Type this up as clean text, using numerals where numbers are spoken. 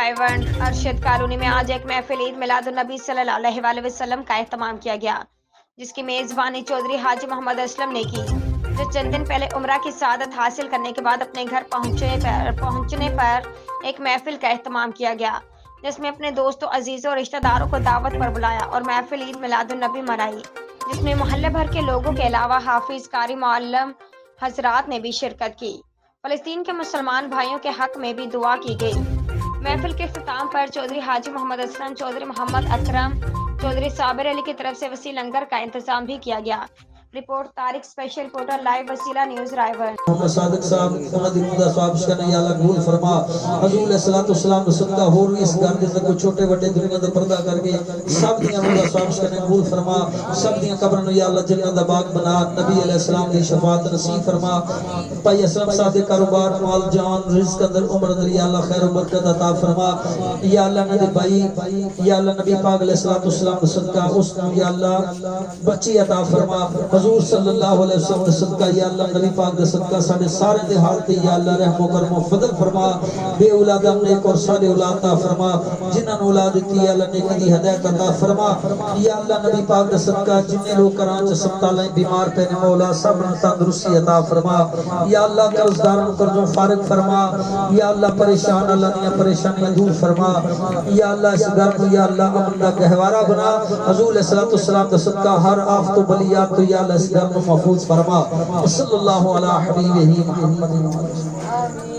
Raiwind Arshad colony میں آج ایک محفل عید میلاد النبی صلی اللہ علیہ وسلم کا اہتمام کیا گیا، جس کی میزبانی چودھری حاجی محمد اسلم نے کی، جو چند دن پہلے عمرہ کی سعادت حاصل کرنے کے بعد اپنے گھر پہنچنے پر ایک محفل کا اہتمام کیا گیا، جس میں اپنے دوستوں، عزیزوں اور رشتہ داروں کو دعوت پر بلایا اور محفل عید میلاد النبی منائی، جس میں محلے بھر کے لوگوں کے علاوہ حافظ، قاری، معلم حضرات نے بھی شرکت کی۔ فلسطین کے مسلمان بھائیوں کے حق میں بھی دعا کی گئی۔ محفل کے اختتام پر چودھری حاجی محمد اسلم، چودھری محمد اکرم، چودھری صابر علی کی طرف سے وسیع لنگر کا انتظام بھی کیا گیا۔ Report Tariq, special reporter, live وسیلہ نیوز رائیونڈ۔ محمد صادق صاحب محمد مدہ صاحب اس کا نئی اللہ قبول فرما۔ حضور علیہ السلام نے صدقہ ہو رہی اس گھر دے کو چھوٹے بڑے دنیا دا پردہ کر کے سب دیاں مدہ صاحب اس کا نئی قبول فرما، سب دیاں قبروں نو یا اللہ جنت دا باغ بنا، نبی علیہ السلام دی شفاعت نصیب فرما۔ بھائی اسلم صاحب دے کاروبار، مال جان، رزق اندر، عمر اندر یا اللہ خیر و برکت عطا فرما۔ یا اللہ نبی بھائی، یا اللہ نبی پاک علیہ السلام نے صدقہ اس کو یا اللہ بچی عطا فرما۔ حضور صلی اللہ علیہ وسلم نے صدقہ یا اللہ نبی پاک دے صدقہ ساڑھے سارے دے حالتے یا اللہ رحم و کرم و فضل فرما۔ بے اولاد ہم نیک اور سارے اولاد عطا فرما، جنہاں اولاد دیتی یا اللہ نیک دی ہدایت عطا فرما۔ یا اللہ نبی پاک دے صدقہ جنہیں لوگ کران ہسپتالیں بیمار پہ مولا سب تندرستی عطا فرما۔ یا اللہ قرضداروں قرضوں فارغ فرما۔ یا اللہ پریشان اللہ نے پریشانیاں دور فرما۔ یا اللہ اس گھر کو یا اللہ امن کا گہوارہ بنا۔ حضور علیہ السلام کا صدقہ ہر آفت و بلیات تو یا اللہ اس گھر کو محفوظ فرما۔ صلی اللہ علیہ حبیبہ محمد۔